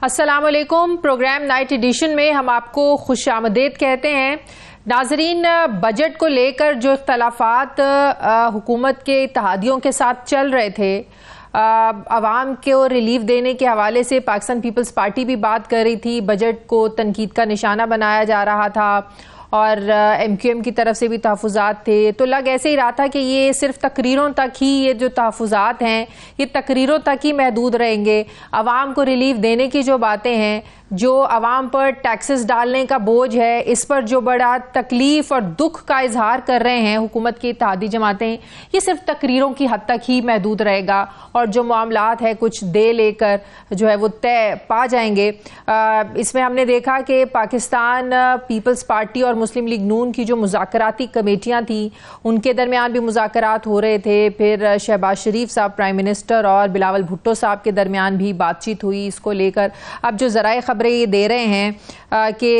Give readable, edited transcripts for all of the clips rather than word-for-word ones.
अस्सलाम वालेकुम। Programme night addition में हम आपको खुश आमदीद कहते हैं। नाजरीन, बजट को लेकर जो इख्तलाफात हुकूमत के इत्तेहादियों के साथ चल रहे थे, आवाम को रिलीफ देने के हवाले से पाकिस्तान पीपल्स पार्टी भी बात कर रही थी। बजट को तनकीद का निशाना बनाया जा रहा था और MQM की तरफ से भी तहफ़्फ़ुज़ात थे। तो लग ऐसे ही रहा था कि ये सिर्फ तकरीरों तक ही, ये जो तहफ़्फ़ुज़ात हैं ये तकरीरों तक ही महदूद रहेंगे। आवाम को रिलीफ देने की जो बातें हैं, जो आवाम पर टैक्सेस डालने का बोझ है, इस पर जो बड़ा तकलीफ़ और दुख का इजहार कर रहे हैं हुकूमत की इत्तेहादी जमातें, ये सिर्फ तकरीरों की हद तक ही महदूद रहेगा और जो मामलात है कुछ दे लेकर जो है वो तय पा जाएंगे। इसमें हमने देखा कि पाकिस्तान पीपल्स पार्टी और मुस्लिम लीग नून की जो मुज़ाकराती कमेटियाँ थी, उनके दरमियान भी मुज़ाकरात हो रहे थे। फिर शहबाज शरीफ साहब प्राइम मिनिस्टर और बिलावल भुट्टो साहब के दरमियान भी बातचीत हुई इसको लेकर। अब जो ज़राए खबरें ये दे रहे हैं कि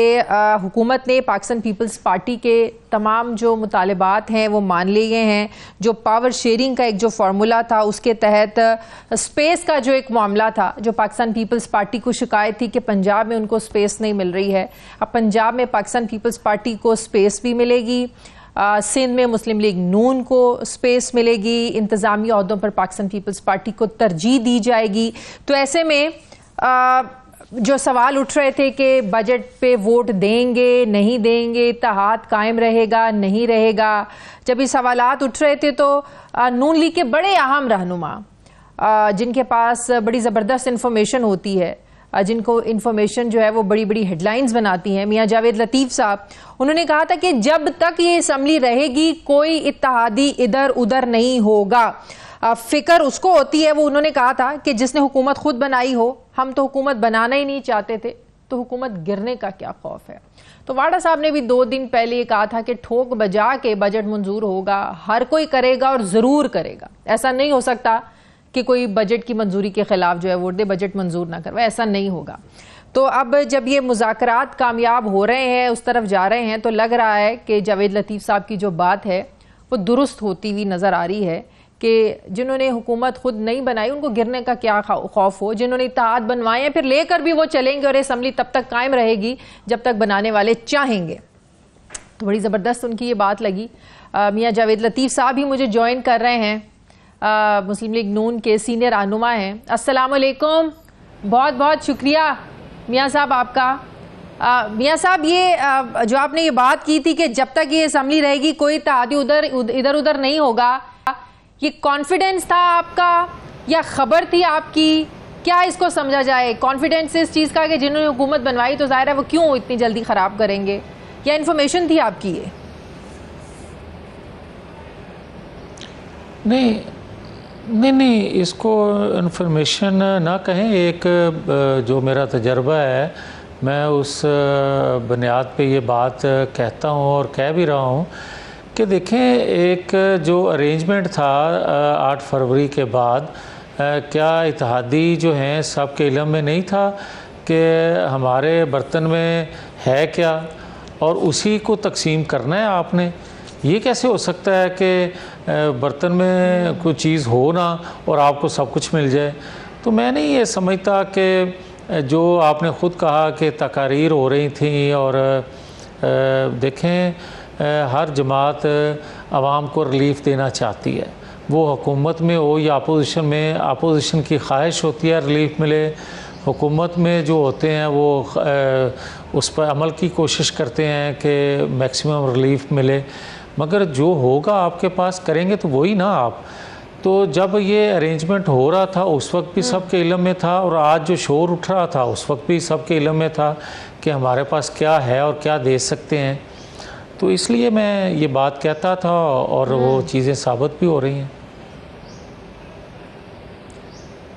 हुकूमत ने पाकिस्तान पीपल्स पार्टी के तमाम जो मुतालिबात हैं वो मान लिए हैं। जो पावर शेयरिंग का एक जो फार्मूला था, उसके तहत स्पेस का जो एक मामला था, जो पाकिस्तान पीपल्स पार्टी को शिकायत थी कि पंजाब में उनको स्पेस नहीं मिल रही है, अब पंजाब में पाकिस्तान पीपल्स पार्टी को स्पेस भी मिलेगी। सिंध में मुस्लिम लीग नून को स्पेस मिलेगी। इंतजामी ओहदों पर पाकिस्तान पीपल्स पार्टी को तरजीह दी जाएगी। तो ऐसे में जो सवाल उठ रहे थे कि बजट पे वोट देंगे नहीं देंगे, इत्तेहाद कायम रहेगा नहीं रहेगा, जब ये सवालात उठ रहे थे तो नून लीग के बड़े अहम रहनुमा, जिनके पास बड़ी ज़बरदस्त इंफॉर्मेशन होती है, जिनको इंफॉर्मेशन जो है वो बड़ी बड़ी हेडलाइंस बनाती हैं, मियां जावेद लतीफ़ साहब, उन्होंने कहा था कि जब तक ये असम्बली रहेगी कोई इत्तेहादी इधर उधर नहीं होगा। फिक्र उसको होती है, वो उन्होंने कहा था कि जिसने हुकूमत खुद बनाई हो। हम तो हुकूमत बनाना ही नहीं चाहते थे, तो हुकूमत गिरने का क्या खौफ है। तो वाडा साहब ने भी 2 दिन पहले ये कहा था कि ठोक बजा के बजट मंजूर होगा, हर कोई करेगा और ज़रूर करेगा। ऐसा नहीं हो सकता कि कोई बजट की मंजूरी के खिलाफ जो है वोट दे, बजट मंजूर ना करवाए, ऐसा नहीं होगा। तो अब जब ये मुज़ाकरात कामयाब हो रहे हैं, उस तरफ जा रहे हैं, तो लग रहा है कि जावेद लतीफ़ साहब की जो बात है वो दुरुस्त होती हुई नज़र आ रही है कि जिन्होंने हुकूमत खुद नहीं बनाई उनको गिरने का क्या खौफ हो, जिन्होंने इत्तेहाद बनवाए हैं फिर लेकर भी वो चलेंगे और असम्बली तब तक कायम रहेगी जब तक बनाने वाले चाहेंगे। तो बड़ी ज़बरदस्त उनकी ये बात लगी। मियां जावेद लतीफ़ साहब भी मुझे ज्वाइन कर रहे हैं, मुस्लिम लीग नून के सीनियर रहनुमा हैं। अस्सलाम वालेकुम, बहुत बहुत शुक्रिया मियां साहब आपका। मियां साहब, ये जो आपने ये बात की थी कि जब तक ये असम्बली रहेगी कोई इत्तेहादी इधर उधर नहीं होगा, ये कॉन्फिडेंस था आपका या खबर थी आपकी? क्या इसको समझा जाए? कॉन्फिडेंस इस चीज़ का कि जिन्होंने हुकूमत बनवाई तो जाहिर है वो क्यों इतनी जल्दी ख़राब करेंगे, या इन्फॉर्मेशन थी आपकी ये? नहीं, इसको इन्फॉर्मेशन ना कहें। एक जो मेरा तजर्बा है, मैं उस बुनियाद पे ये बात कहता हूँ और कह भी रहा हूँ कि देखें, एक जो अरेंजमेंट था 8 फरवरी के बाद, क्या इत्तेहादी जो हैं सबके इल्म में नहीं था कि हमारे बर्तन में है क्या और उसी को तकसीम करना है आपने? ये कैसे हो सकता है कि बर्तन में कोई चीज़ हो ना और आपको सब कुछ मिल जाए? तो मैं नहीं ये समझता कि जो आपने ख़ुद कहा कि तकारीर हो रही थी, और देखें हर जमात आवाम को रिलीफ़ देना चाहती है, वो हुकूमत में हो या अपोजिशन में। अपोजिशन की ख्वाहिश होती है रिलीफ़ मिले, हुकूमत में जो होते हैं वो उस पर अमल की कोशिश करते हैं कि मैक्सिमम रिलीफ़ मिले, मगर जो होगा आपके पास करेंगे तो वही ना आप। तो जब ये अरेंजमेंट हो रहा था उस वक्त भी सबके इल्म में था, और आज जो शोर उठ रहा था उस वक्त भी सबके इल्म में था कि हमारे पास क्या है और क्या दे सकते हैं। तो इसलिए मैं ये बात कहता था और वो चीज़ें साबित भी हो रही हैं।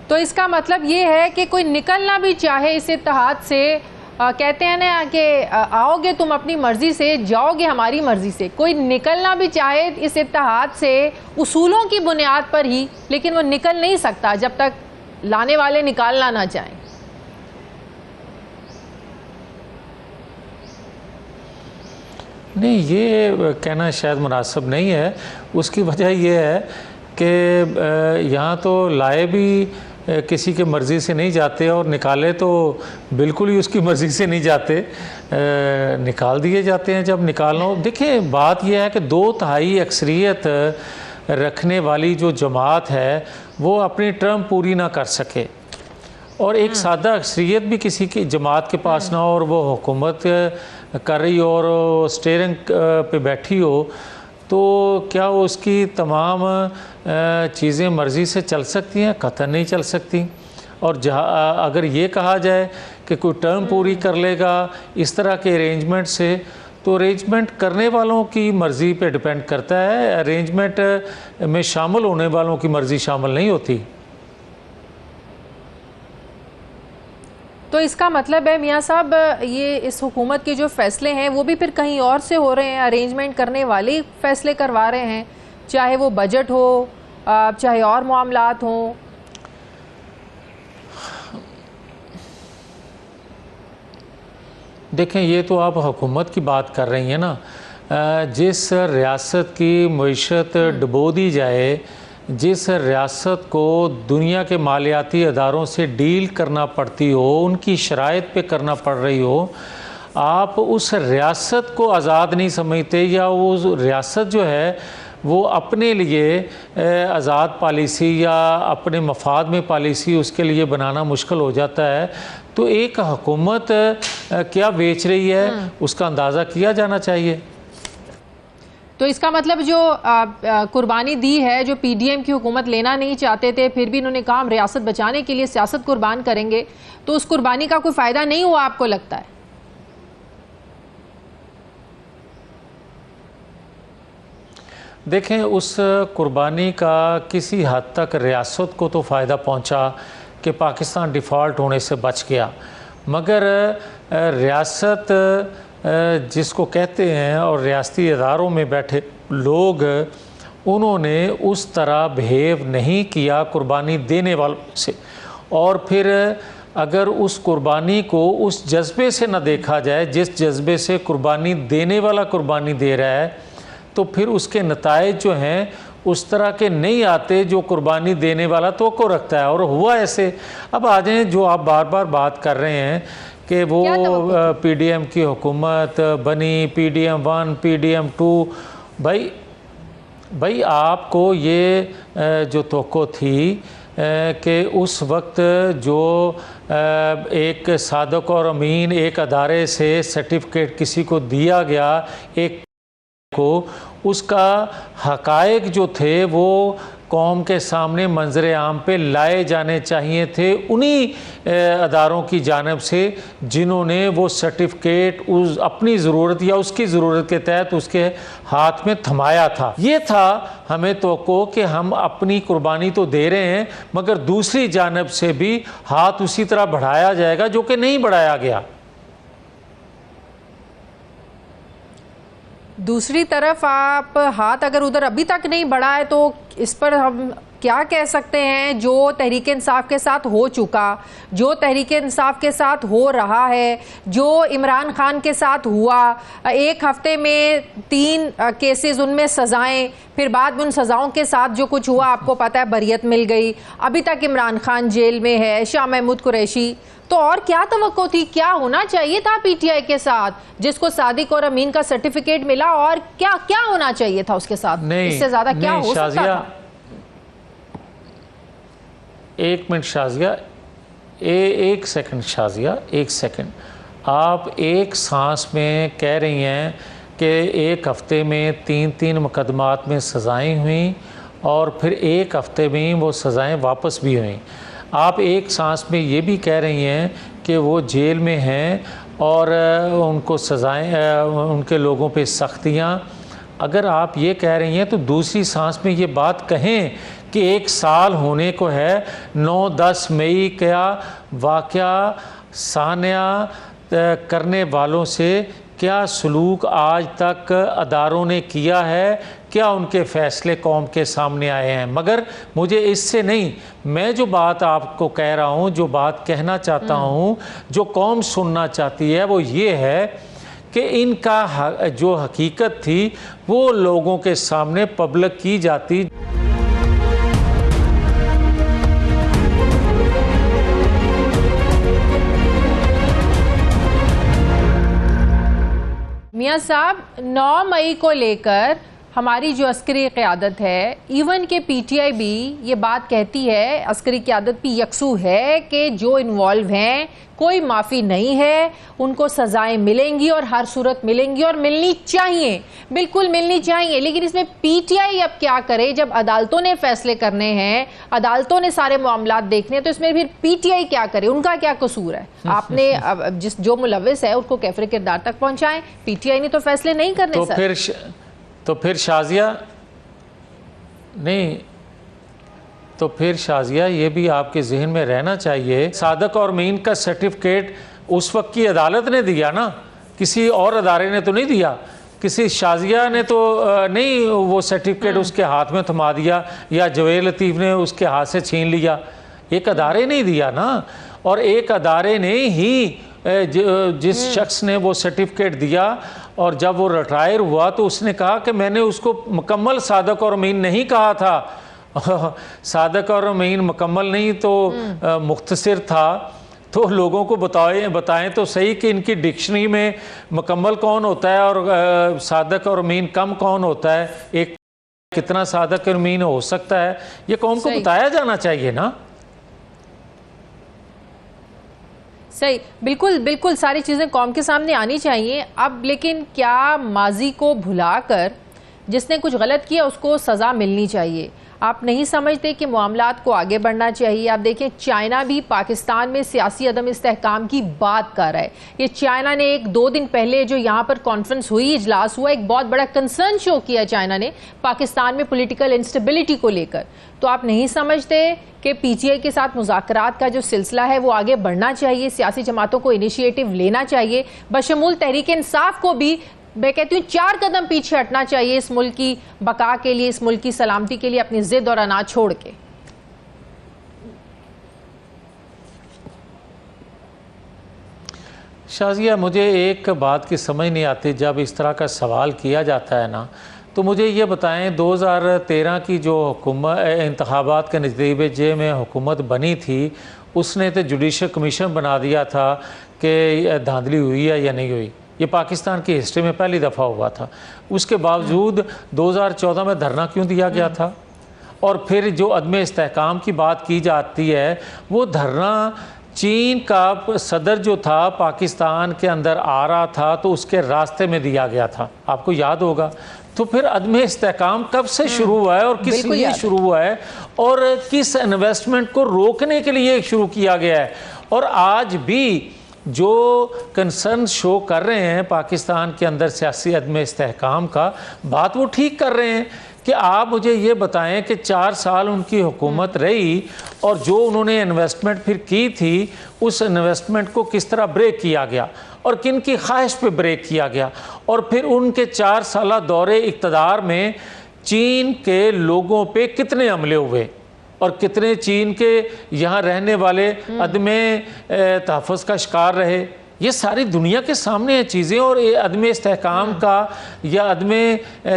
तो इसका मतलब ये है कि कोई निकलना भी चाहे इस इत्तेहाद से, कहते हैं ना कि आओगे तुम अपनी मर्जी से, जाओगे हमारी मर्जी से, कोई निकलना भी चाहे इस इत्तेहाद से उसूलों की बुनियाद पर ही, लेकिन वो निकल नहीं सकता जब तक लाने वाले निकालना ना चाहें। नहीं, ये कहना शायद मुनासिब नहीं है। उसकी वजह यह है कि यहाँ तो लाए भी किसी के मर्ज़ी से नहीं जाते और निकाले तो बिल्कुल ही उसकी मर्ज़ी से नहीं जाते, निकाल दिए जाते हैं जब निकालना हो। देखिए बात यह है कि 2/3 अक्सरियत रखने वाली जो जमात है वो अपनी टर्म पूरी ना कर सके और एक सादा अक्सरियत भी किसी की जमात के पास ना हो और वो हुकूमत कर रही हो और स्टीयरिंग पे बैठी हो, तो क्या उसकी तमाम चीज़ें मर्ज़ी से चल सकती हैं? कतई नहीं चल सकती। और जहाँ अगर ये कहा जाए कि कोई टर्म पूरी कर लेगा इस तरह के अरेंजमेंट से, तो अरेंजमेंट करने वालों की मर्ज़ी पे डिपेंड करता है, अरेंजमेंट में शामिल होने वालों की मर्ज़ी शामिल नहीं होती। तो इसका मतलब है मियाँ साहब, ये इस हुकूमत के जो फैसले हैं वो भी फिर कहीं और से हो रहे हैं, अरेंजमेंट करने वाले फैसले करवा रहे हैं, चाहे वो बजट हो चाहे और मामलात हों। देखें, ये तो आप हुकूमत की बात कर रही हैं ना। जिस रियासत की मईशत डुबो दी जाए, जिस रियासत को दुनिया के मालियाती अदारों से डील करना पड़ती हो, उनकी शराइत पे करना पड़ रही हो, आप उस रियासत को आज़ाद नहीं समझते या वो रियासत जो है वो अपने लिए आज़ाद पॉलिसी या अपने मफाद में पॉलिसी उसके लिए बनाना मुश्किल हो जाता है। तो एक हुकूमत क्या बेच रही है उसका अंदाज़ा किया जाना चाहिए। तो इसका मतलब जो कुर्बानी दी है, जो पीडीएम की हुकूमत लेना नहीं चाहते थे, फिर भी इन्होंने कहा हम रियासत बचाने के लिए सियासत कुर्बान करेंगे, तो उस कुर्बानी का कोई फ़ायदा नहीं हुआ आपको लगता है? देखें, उस कुर्बानी का किसी हद तक रियासत को तो फ़ायदा पहुंचा कि पाकिस्तान डिफ़ॉल्ट होने से बच गया, मगर रियासत जिसको कहते हैं और रियासती इदारों में बैठे लोग, उन्होंने उस तरह बिहेव नहीं किया कुर्बानी देने वालों से। और फिर अगर उस कुर्बानी को उस जज्बे से न देखा जाए जिस जज्बे से कुर्बानी देने वाला कुर्बानी दे रहा है, तो फिर उसके नताइज जो हैं उस तरह के नहीं आते जो कुर्बानी देने वाला तवक्को रखता है। और हुआ ऐसे। अब आ जाएँ, जो आप बार बार बात कर रहे हैं कि वो पीडीएम की हुकूमत बनी, पीडीएम 1 पीडीएम 2, भाई आपको ये जो तवक्को थी कि उस वक्त जो एक सादक और अमीन एक अदारे से सर्टिफिकेट किसी को दिया गया, एक को उसका हकायक जो थे वो कौम के सामने मंजर आम पे लाए जाने चाहिए थे उन्हीं अदारों की जानिब से जिन्होंने वो सर्टिफिकेट उस अपनी ज़रूरत या उसकी ज़रूरत के तहत उसके हाथ में थमाया था। ये था हमें तवक्को कि हम अपनी कुर्बानी तो दे रहे हैं, मगर दूसरी जानिब से भी हाथ उसी तरह बढ़ाया जाएगा जो कि नहीं बढ़ाया गया। दूसरी तरफ आप हाथ अगर उधर अभी तक नहीं बढ़ा है, तो इस पर हम क्या कह सकते हैं? जो तहरीक इंसाफ के साथ हो चुका, जो तहरीक इंसाफ के साथ हो रहा है, जो इमरान खान के साथ हुआ, एक हफ्ते में 3 केसेस, उनमें सज़ाएं, फिर बाद में उन सज़ाओं के साथ जो कुछ हुआ आपको पता है, बरियत मिल गई, अभी तक इमरान खान जेल में है, शाह महमूद कुरैशी। तो और क्या तवक्को थी, क्या होना चाहिए था पीटीआई के साथ जिसको सादिक और अमीन का सर्टिफिकेट मिला, और क्या क्या होना चाहिए था उसके साथ? इससे ज्यादा क्या हो सकता था? एक मिनट शाजिया, एक सेकंड शाजिया, एक सेकंड। आप एक सांस में कह रही हैं कि एक हफ्ते में 3 मुकदमात में सज़ाएं हुई और फिर एक हफ्ते में वो सज़ाएं वापस भी हुई। आप एक सांस में ये भी कह रही हैं कि वो जेल में हैं और उनको सज़ाएं, उनके लोगों पे सख्तियाँ। अगर आप ये कह रही हैं तो दूसरी सांस में ये बात कहें कि 1 साल होने को है 9-10 मई का वाक़या सानिया करने वालों से क्या सलूक आज तक अदारों ने किया है, क्या उनके फ़ैसले कौम के सामने आए हैं। मगर मुझे इससे नहीं, मैं जो बात आपको कह रहा हूँ, जो बात कहना चाहता हूँ, जो कौम सुनना चाहती है, वो ये है कि इनका जो हकीकत थी वो लोगों के सामने पब्लिक की जाती। मियां साहब, 9 मई को लेकर हमारी जो अस्करी क़यादत है, इवन के पीटीआई भी ये बात कहती है, अस्करी क़यादत भी यकसू है कि जो इन्वॉल्व हैं कोई माफ़ी नहीं है, उनको सज़ाएं मिलेंगी और हर सूरत मिलेंगी और मिलनी चाहिए, बिल्कुल मिलनी चाहिए। लेकिन इसमें पीटीआई अब क्या करे जब अदालतों ने फैसले करने हैं, अदालतों ने सारे मामलात देखने हैं, तो इसमें फिर पीटीआई क्या करे? उनका क्या कसूर है? आपने जो मुलव्विस है उसको कैफरे किरदार तक पहुंचाएं, पीटीआई ने तो फैसले नहीं करने। तो फिर शाजिया नहीं, तो फिर शाजिया ये भी आपके जहन में रहना चाहिए, सादक और मीन का सर्टिफिकेट उस वक्त की अदालत ने दिया ना, किसी और अदारे ने तो नहीं दिया, किसी शाजिया ने तो नहीं वो सर्टिफिकेट उसके हाथ में थमा दिया या जवेद लतीफ़ ने उसके हाथ से छीन लिया, एक अदारे ने दिया ना। और एक अदारे ने ही जिस शख्स ने वो सर्टिफिकेट दिया और जब वो रिटायर हुआ तो उसने कहा कि मैंने उसको मुकम्मल सादक और अमीन नहीं कहा था सादक और अमीन मुकम्मल नहीं तो मुख्तसर था। तो लोगों को बताएं तो सही कि इनकी डिक्शनरी में मुकम्मल कौन होता है और सादक और अमीन कम कौन होता है, एक कितना सादक और अमीन हो सकता है, ये कौन को बताया जाना चाहिए ना। सही, बिल्कुल बिल्कुल सारी चीज़ें कौम के सामने आनी चाहिए। अब लेकिन क्या माजी को भुलाकर जिसने कुछ गलत किया उसको सज़ा मिलनी चाहिए? आप नहीं समझते कि मामलात को आगे बढ़ना चाहिए? आप देखें, चाइना भी पाकिस्तान में सियासी अदम इस्तेहकाम की बात कर रहा है। ये चाइना ने 1-2 दिन पहले जो यहाँ पर कॉन्फ्रेंस हुई, इजलास हुआ, एक बहुत बड़ा कंसर्न शो किया चाइना ने पाकिस्तान में पॉलिटिकल इंस्टेबिलिटी को लेकर। तो आप नहीं समझते कि पीटीआई के साथ मुज़ाकरात का जो सिलसिला है वो आगे बढ़ना चाहिए, सियासी जमातों को इनिशिएटिव लेना चाहिए, बशमूल तहरीक इंसाफ को भी मैं कहती हूँ 4 कदम पीछे हटना चाहिए इस मुल्क की बका के लिए, इस मुल्क की सलामती के लिए, अपनी जिद और अनाज छोड़ के? शाजिया, मुझे एक बात की समझ नहीं आती, जब इस तरह का सवाल किया जाता है ना, तो मुझे ये बताएं 2013 की जो हुकूमत इंतखाबात के नतीजे में हुकूमत बनी थी, उसने तो जुडिशल कमीशन बना दिया था कि धांधली हुई है या नहीं हुई। ये पाकिस्तान की हिस्ट्री में पहली दफ़ा हुआ था। उसके बावजूद 2014 में धरना क्यों दिया गया था? और फिर जो अदम इस्तेहकाम की बात की जाती है, वो धरना चीन का सदर जो था पाकिस्तान के अंदर आ रहा था तो उसके रास्ते में दिया गया था, आपको याद होगा। तो फिर अदम इस्तेहकाम कब से शुरू हुआ है और किस लिए शुरू हुआ है और किस इन्वेस्टमेंट को रोकने के लिए शुरू किया गया है? और आज भी जो कंसर्न शो कर रहे हैं पाकिस्तान के अंदर सियासी अदम इस्तेहकाम का, बात वो ठीक कर रहे हैं कि आप मुझे ये बताएं कि 4 साल उनकी हुकूमत रही और जो उन्होंने इन्वेस्टमेंट फिर की थी, उस इन्वेस्टमेंट को किस तरह ब्रेक किया गया और किन की ख्वाहिश पे ब्रेक किया गया। और फिर उनके 4 साल दौरे इक़्तिदार में चीन के लोगों पे कितने हमले हुए और कितने चीन के यहाँ रहने वाले अदमे तहफ़्फ़ुज़ का शिकार रहे। ये सारी दुनिया के सामने है चीज़ें। और ये अदम इस्तेहकाम का या अदम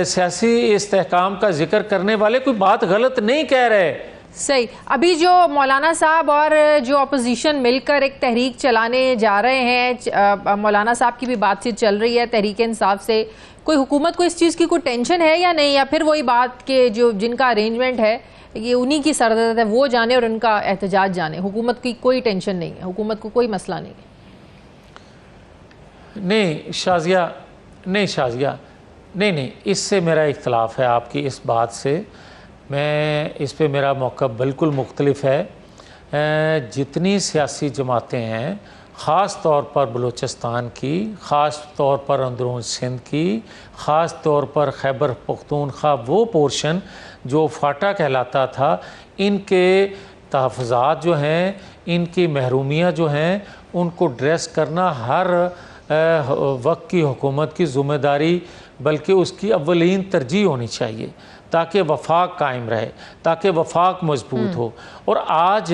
सियासी इस्तेहकाम का जिक्र करने वाले कोई बात गलत नहीं कह रहे। सही। अभी जो मौलाना साहब और जो अपोजिशन मिलकर एक तहरीक चलाने जा रहे हैं, मौलाना साहब की भी बातचीत चल रही है तहरीक इंसाफ से, कोई हुकूमत को इस चीज़ की कोई टेंशन है या नहीं, या फिर वही बात के जो जिनका अरेंजमेंट है ये उन्हीं की सरदर्द है, वो जाने और उनका एहतजाज जाने, हुकूमत की कोई टेंशन नहीं है, हुकूमत को कोई मसला नहीं है? नहीं शाजिया, नहीं, इससे मेरा इख्तलाफ है आपकी इस बात से। मैं इस पे मेरा मौक़िफ़ बिल्कुल मुख्तलिफ है। जितनी सियासी जमातें हैं, ख़ास तौर पर बलूचिस्तान की, ख़ास तौर पर अंदरून सिंध की, ख़ास तौर पर खैबर पख्तूनख्वा वो पोर्शन जो फाटा कहलाता था, इनके तहफ़्फ़ुज़ात जो हैं, इनकी महरूमियाँ जो हैं, उनको ड्रेस करना हर वक्त की हुकूमत की ज़िम्मेदारी बल्कि उसकी अव्वलीन तरजीह होनी चाहिए ताकि वफाक कायम रहे, ताकि वफाक मजबूत हो। और आज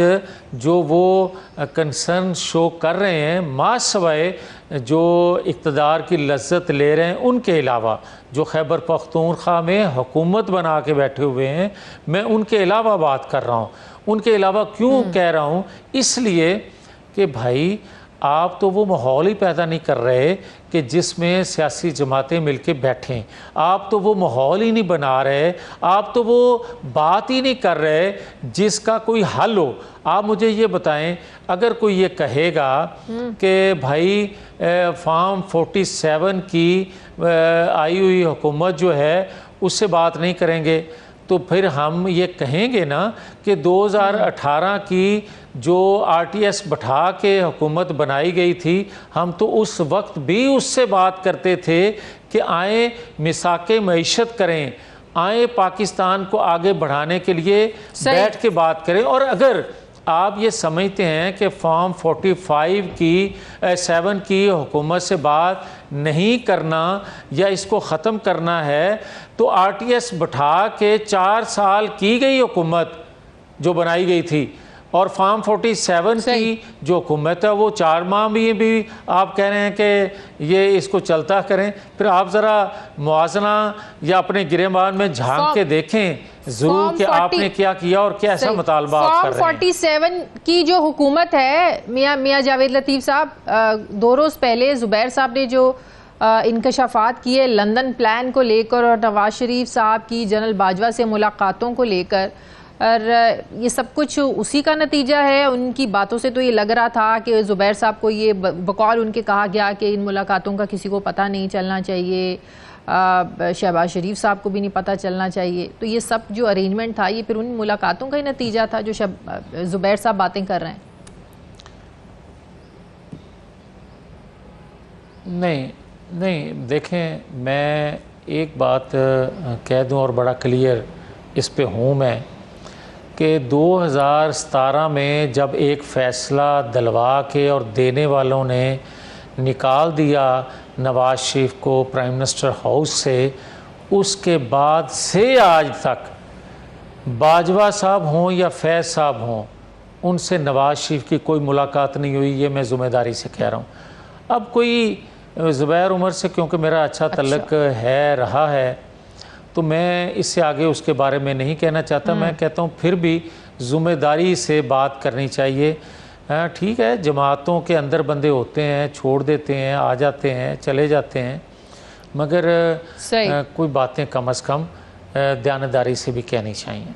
जो वो कंसर्न शो कर रहे हैं, मास सवाए जो इक़्तिदार की लज्जत ले रहे हैं, उनके अलावा जो खैबर पख्तूनख्वा में हुकूमत बना के बैठे हुए हैं, मैं उनके अलावा बात कर रहा हूँ। उनके अलावा क्यों कह रहा हूँ? इसलिए कि भाई आप तो वो माहौल ही पैदा नहीं कर रहे कि जिसमें सियासी जमातें मिलके बैठें, आप तो वो माहौल ही नहीं बना रहे, आप तो वो बात ही नहीं कर रहे जिसका कोई हल हो। आप मुझे ये बताएं, अगर कोई ये कहेगा कि भाई फॉर्म 47 की आई हुई हुकूमत जो है उससे बात नहीं करेंगे, तो फिर हम ये कहेंगे ना कि 2018 की जो RTS बैठा के हुकूमत बनाई गई थी, हम तो उस वक्त भी उससे बात करते थे कि आए मिसाके मईशत करें, आए पाकिस्तान को आगे बढ़ाने के लिए बैठ के बात करें। और अगर आप ये समझते हैं कि फॉर्म 45 की 7 की हुकूमत से बात नहीं करना या इसको ख़त्म करना है, तो RTS बैठा के 4 साल की गई हुकूमत जो बनाई गई थी और फॉर्म 47 की जो हुकूमत है वो 4 माह में भी आप कह रहे हैं कि ये इसको चलता करें। फिर आप ज़रा मुआजना या अपने गिरेबान में झांक के देखें जरूर कि आपने क्या किया और कैसा मुतालबा आप कर रहे हैं। 47 की जो हुकूमत है, मियां जावेद लतीफ़ साहब, 2 रोज़ पहले ज़ुबैर साहब ने जो इंकशाफात किए लंदन प्लान को लेकर और नवाज शरीफ साहब की जनरल बाजवा से मुलाकातों को लेकर, और ये सब कुछ उसी का नतीजा है। उनकी बातों से तो ये लग रहा था कि ज़ुबैर साहब को ये बकौल उनके कहा गया कि इन मुलाकातों का किसी को पता नहीं चलना चाहिए, शहबाज शरीफ साहब को भी नहीं पता चलना चाहिए। तो ये सब जो अरेंजमेंट था ये फिर उन मुलाकातों का ही नतीजा था जो ज़ुबैर साहब बातें कर रहे हैं। नहीं, देखें, मैं एक बात कह दूं और बड़ा क्लियर इस पे हूँ मैं कि 2017 में जब एक फ़ैसला दिलवा के और देने वालों ने निकाल दिया नवाज शरीफ को प्राइम मिनिस्टर हाउस से, उसके बाद से आज तक बाजवा साहब हों या फैज़ साहब हों, उनसे नवाज शरीफ की कोई मुलाकात नहीं हुई। ये मैं ज़िम्मेदारी से कह रहा हूँ। अब कोई ज़ुबैर उमर से क्योंकि मेरा अच्छा तल्लुक़ है रहा है, तो मैं इससे आगे उसके बारे में नहीं कहना चाहता। मैं कहता हूँ फिर भी ज़िम्मेदारी से बात करनी चाहिए। ठीक है, जमातों के अंदर बंदे होते हैं, छोड़ देते हैं, आ जाते हैं, चले जाते हैं, मगर कोई बातें कम अज़ कम दयानतदारी से भी कहनी चाहिए।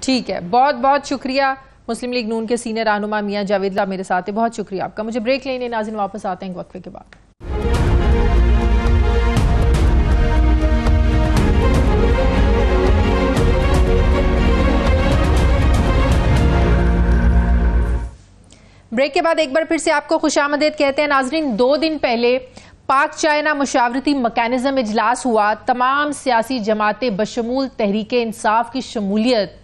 ठीक है, बहुत बहुत शुक्रिया। मुस्लिम लीग नून के सीनियर रहनुमा मियां जावेद मेरे साथ है, बहुत शुक्रिया आपका। मुझे ब्रेक लेने नाज़रीन वापस आते हैं वक्फे के बाद। ब्रेक के बाद एक बार फिर से आपको खुशामदीद कहते हैं नाजरीन। 2 दिन पहले पाक चाइना मुशावरती मैकेनिज्म इजलास हुआ। तमाम सियासी जमातें बशमूल तहरीके इंसाफ की शमूलियत,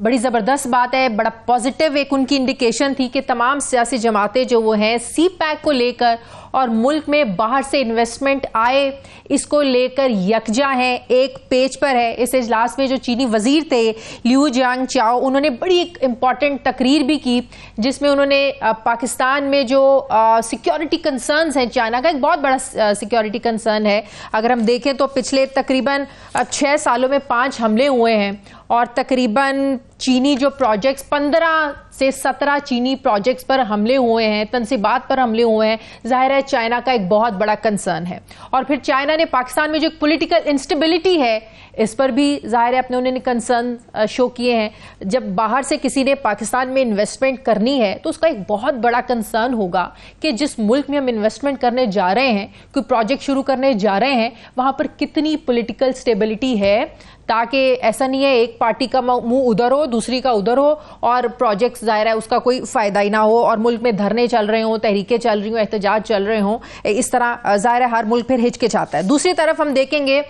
बड़ी ज़बरदस्त बात है, बड़ा पॉजिटिव एक उनकी इंडिकेशन थी कि तमाम सियासी जमातें जो वो हैं CPEC को लेकर और मुल्क में बाहर से इन्वेस्टमेंट आए इसको लेकर यकजा हैं, एक पेज पर है। इस इजलास में जो चीनी वजीर थे लियू जियांग चाओ, उन्होंने बड़ी एक इम्पॉर्टेंट तकरीर भी की जिसमें उन्होंने पाकिस्तान में जो सिक्योरिटी कंसर्न्स हैं, चाइना का एक बहुत बड़ा सिक्योरिटी कंसर्न है। अगर हम देखें तो पिछले तकरीबन 6 सालों में 5 हमले हुए हैं और तकरीबन चीनी जो प्रोजेक्ट्स 15 से 17 चीनी प्रोजेक्ट्स पर हमले हुए हैं, तनसीबात पर हमले हुए हैं। जाहिर है चाइना का एक बहुत बड़ा कंसर्न है। और फिर चाइना ने पाकिस्तान में जो एक पॉलिटिकल इंस्टेबिलिटी है इस पर भी जाहिर है अपने उन्होंने कंसर्न शो किए हैं। जब बाहर से किसी ने पाकिस्तान में इन्वेस्टमेंट करनी है तो उसका एक बहुत बड़ा कंसर्न होगा कि जिस मुल्क में हम इन्वेस्टमेंट करने जा रहे हैं, कोई प्रोजेक्ट शुरू करने जा रहे हैं, वहां पर कितनी पॉलिटिकल स्टेबिलिटी है, ताकि ऐसा नहीं है एक पार्टी का मुंह उधर हो दूसरी का उधर हो और प्रोजेक्ट जाहिर है उसका कोई फायदा ही ना हो और मुल्क में धरने चल रहे हों, तहरीकें चल रही हों, एहतजाज चल रहे हों। इस तरह जाहिर है हर मुल्क फिर हिचकिचाता है। दूसरी तरफ हम देखेंगे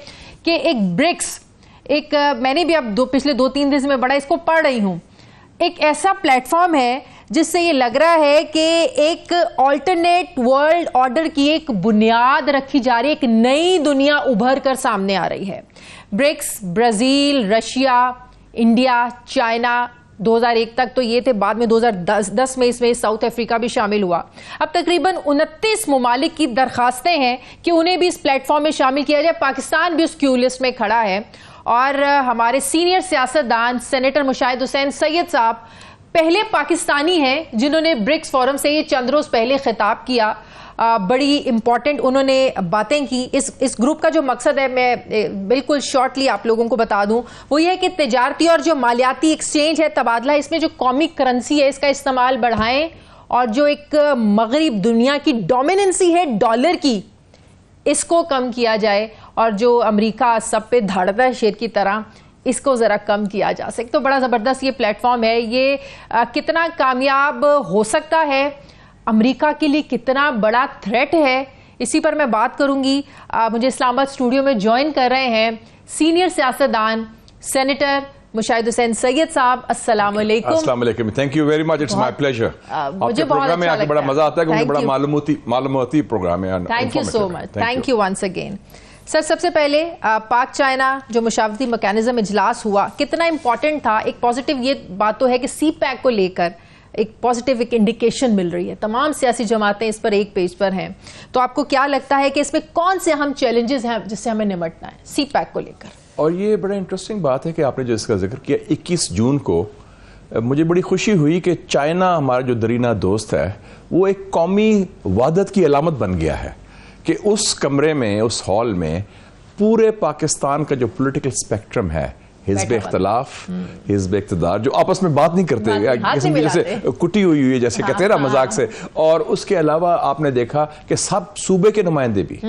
कि एक ब्रिक्स, एक मैंने भी अब पिछले 2-3 दिन में बड़ा इसको पढ़ रही हूं, एक ऐसा प्लेटफॉर्म है जिससे ये लग रहा है कि एक ऑल्टरनेट वर्ल्ड ऑर्डर की एक बुनियाद रखी जा रही है, एक नई दुनिया उभर कर सामने आ रही है। BRICS, Brazil, Russia, India, China 2001 तक तो ये थे, बाद में 2010 में इसमें साउथ अफ्रीका भी शामिल हुआ। अब तकरीबन 29 ममालिक की दरखास्तें हैं कि उन्हें भी इस प्लेटफॉर्म में शामिल किया जाए। पाकिस्तान भी उस क्यू लिस्ट में खड़ा है और हमारे सीनियर सियासतदान सेनेटर मुशाहिद हुसैन सैयद साहब पहले पाकिस्तानी हैं जिन्होंने ब्रिक्स फोरम से ये चंद रोज पहले खिताब किया। बड़ी इंपॉर्टेंट उन्होंने बातें की। इस ग्रुप का जो मकसद है, मैं बिल्कुल शॉर्टली आप लोगों को बता दूं, वो ये है कि तिजारती और जो मालियाती एक्सचेंज है, तबादला, इसमें जो कौमी करेंसी है इसका इस्तेमाल बढ़ाएं, और जो एक मगरिब दुनिया की डोमिनेंसी है डॉलर की, इसको कम किया जाए, और जो अमेरिका सब पे धाड़ता है शेर की तरह, इसको जरा कम किया जा सके। तो बड़ा जबरदस्त ये प्लेटफॉर्म है। ये कितना कामयाब हो सकता है, अमेरिका के लिए कितना बड़ा थ्रेट है, इसी पर मैं बात करूंगी। मुझे इस्लामाबाद स्टूडियो में ज्वाइन कर रहे हैं सीनियर सियासतदान सेनेटर मुशाहिद हुसैन सैयद साहब। अस्सलाम वालेकुम। अस्सलाम वालेकुम। Thank you very much, it's my pleasure. मुझे प्रोग्राम में आके बड़ा मजा आता है क्योंकि बड़ा मालूमाती प्रोग्राम है। Thank you so much, thank you once again. Sir, सबसे पहले पाक चाइना जो मुशावरती मैकेनिज्म इजलास हुआ, कितना इंपॉर्टेंट था? एक पॉजिटिव ये बात तो है कि सी पैक को लेकर एक पॉजिटिव एक इंडिकेशन मिल रही है, तमाम सियासी जमातें इस पर एक पेज पर हैं। तो आपको क्या लगता है कि इसमें कौन से अहम चैलेंजेस हैं जिससे हमें निपटना है सी पैक को लेकर? और ये बड़ा इंटरेस्टिंग बात है कि आपने जो इसका जिक्र किया, 21 जून को मुझे बड़ी खुशी हुई कि चाइना, हमारा जो दरीना दोस्त है, वो एक कौमी वहदत की अलामत बन गया है कि उस कमरे में, उस हॉल में पूरे पाकिस्तान का जो पॉलिटिकल स्पेक्ट्रम है, हिज़्ब इख्तिलाफ, हिज़्ब इक़्तिदार, जो आपस में बात नहीं करते, जैसे कुटी हुई है, जैसे कहते हैं ना मजाक से, और उसके अलावा आपने देखा कि सब सूबे के नुमाइंदे भी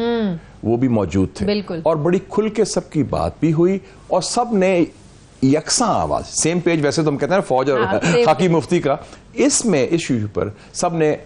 वो भी मौजूद थे, और बड़ी खुल के सबकी बात भी हुई, और सब ने यकसा आवाज, सेम पेज, वैसे तो हम कहते हैं ना फौज और खाकी मुफ्ती का, इसमें इस इशू पर सब ने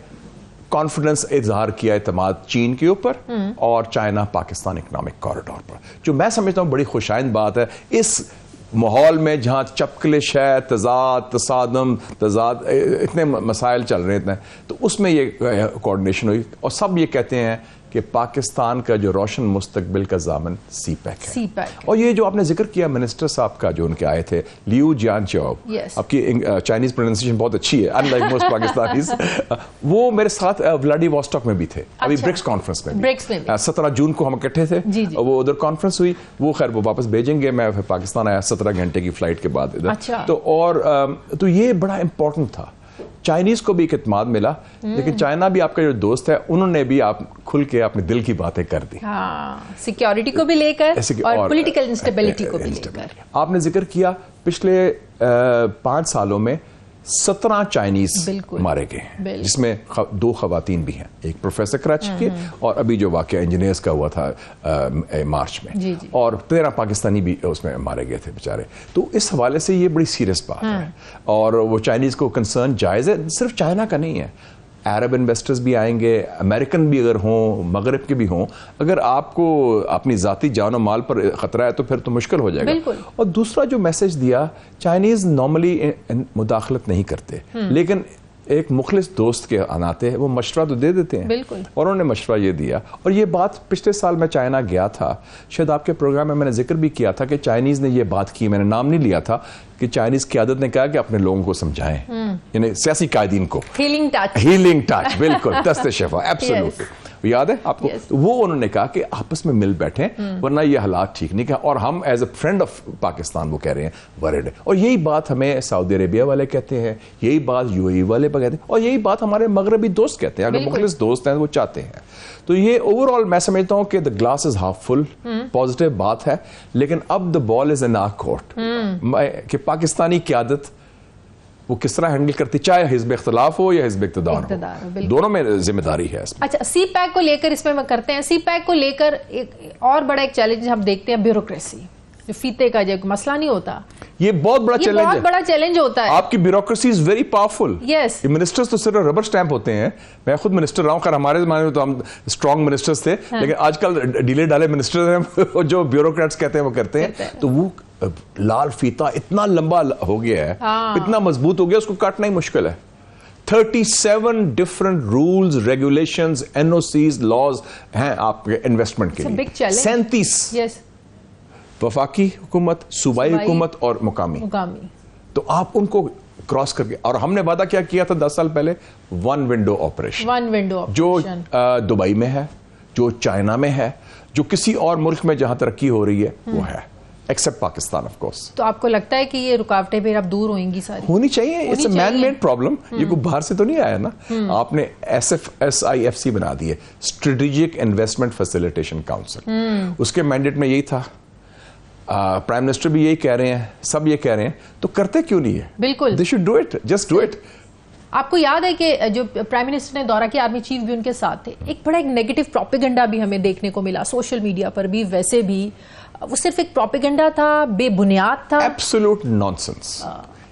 कॉन्फिडेंस इजहार किया, एतमाद चीन के ऊपर और चाइना पाकिस्तान इकोनॉमिक कॉरिडोर पर, जो मैं समझता हूँ बड़ी खुशाइंद बात है। इस माहौल में जहाँ चपकलिश है, तजाद, तसादम, तजाद, इतने मसाइल चल रहे हैं, तो उसमें ये कोऑर्डिनेशन हुई, और सब ये कहते हैं कि पाकिस्तान का जो रोशन मुस्तकबिल का ज़ामन सी पैक है। और ये जो आपने जिक्र किया मिनिस्टर साहब का, जो उनके आए थे, लियू जियांचाओ, आपकी चाइनीज प्रोनाउंसिएशन बहुत अच्छी है, अनलाइक मोस्ट पाकिस्तानीज, वो मेरे साथ व्लादिवोस्टॉक में भी थे, अभी ब्रिक्स कॉन्फ्रेंस में भी। 17 जून को हम इकट्ठे थे, वो उधर कॉन्फ्रेंस हुई, वो खैर वो वापस भेजेंगे, मैं फिर पाकिस्तान आया 17 घंटे की फ्लाइट के बाद इधर। तो और तो ये बड़ा इंपॉर्टेंट था। चाइनीज को भी एक इत्मीनान मिला, लेकिन चाइना भी आपका जो दोस्त है, उन्होंने भी आप खुल के अपने दिल की बातें कर दी, सिक्योरिटी को भी लेकर और पॉलिटिकल इंस्टेबिलिटी को भी लेकर। आपने जिक्र किया पिछले 5 सालों में 17 चाइनीज मारे गए, जिसमें 2 खवातीन भी हैं, एक प्रोफेसर कराची के, और अभी जो वाकया इंजीनियर्स का हुआ था मार्च में, और 13 पाकिस्तानी भी उसमें मारे गए थे बेचारे। तो इस हवाले से ये बड़ी सीरियस बात है, और वो चाइनीज को कंसर्न जायज़ है, सिर्फ चाइना का नहीं है, अरब इन्वेस्टर्स भी आएंगे, अमेरिकन भी अगर हों, मगरब के भी हों, अगर आपको अपनी ज़ाती जान और माल पर ख़तरा है तो फिर तो मुश्किल हो जाएगा। और दूसरा जो मैसेज दिया, चाइनीज़ नॉर्मली मुदाखलत नहीं करते, लेकिन एक मुखलिस दोस्त के नाते वो मशवरा तो दे देते हैं, और उन्होंने मशवरा ये दिया। और ये बात पिछले साल मैं चाइना गया था, शायद आपके प्रोग्राम में मैंने जिक्र भी किया था कि चाइनीज़ ने ये बात की, मैंने नाम नहीं लिया था, कि चाइनीज़ क़यादत ने कहा कि अपने लोगों को समझाएं, यानी सियासी कायदीन को, हीलिंग टच, बिल्कुल, दस्ते शफा, एब्सोल्युटली, याद है आपको? तो वो उन्होंने कहा कि आपस में मिल बैठे, वरना ये हालात ठीक नहीं, और हम as a friend of Pakistan वो कह रहे हैं वरिड। और यही बात हमें सऊदी अरेबिया वाले कहते हैं, यही बात यूएई वाले कहते हैं, और यही बात हमारे मगरबी दोस्त कहते हैं, अगर मुखलिस दोस्त हैं वो चाहते हैं। तो ये ओवरऑल मैं समझता हूँ कि the glass is half full, positive बात है, लेकिन अब the ball is in our court कि पाकिस्तानी क़यादत वो किस तरह हैंडल करती, चाहे हिज़्ब इख्तिलाफ हो या हिज़्ब इक़्तिदार हो, दोनों में जिम्मेदारी है इसमें। अच्छा, सी पैक को लेकर इसमें मैं करते हैं, सी पैक को लेकर एक और बड़ा एक चैलेंज हम देखते हैं, ब्यूरोक्रेसी, जो फीते का जो मसला नहीं होता, ये बहुत बड़ा चैलेंज है, बहुत बड़ा चैलेंज होता है। आपकी bureaucracy is very powerful. Yes, ministers तो सिर्फ रबर स्टैंप होते हैं, मैं खुद मिनिस्टर रहा हूं, खैर हमारे जमाने में तो हम स्ट्रॉन्ग मिनिस्टर्स थे, लेकिन आजकल ढीले ढाले मिनिस्टर्स हैं, जो ब्यूरोक्रेट्स कहते हैं वो करते हैं। तो वो लाल फीता इतना लंबा हो गया है, इतना मजबूत हो गया, उसको काटना ही मुश्किल है। 37 different rules, regulations, NOCs, laws हैं आपके इन्वेस्टमेंट के लिए, 37 वफाकी हुकूमत, सूबाई हुकूमत और मुकामी। तो आप उनको क्रॉस करके, और हमने वादा क्या किया था 10 साल पहले, वन विंडो ऑपरेशन, जो दुबई में है, जो चाइना में है, जो किसी और मुल्क में जहां तरक्की हो रही है वो है। Except Pakistan of course. तो आपको लगता है कि ये रुकावटें फिर अब दूर होंगी सारी? होनी चाहिए, it's a man made problem, ये कोई बाहर से तो नहीं आया ना। आपने SIFC बना दिए, स्ट्रेटेजिक इन्वेस्टमेंट फैसिलिटेशन काउंसिल, उसके मैंडेट में यही था। प्राइम मिनिस्टर भी यही कह रहे हैं, सब ये कह रहे हैं, तो करते क्यों नहीं है? बिल्कुल, they should do it, just do it. आपको याद है कि जो प्राइम मिनिस्टर ने दौरा किया, आर्मी चीफ भी उनके साथ थे, एक बड़ा एक नेगेटिव प्रोपेगेंडा भी हमें देखने को मिला सोशल मीडिया पर भी, वैसे भी वो सिर्फ एक प्रोपेगेंडा था, बेबुनियाद था, एब्सोल्यूट नॉनसेंस।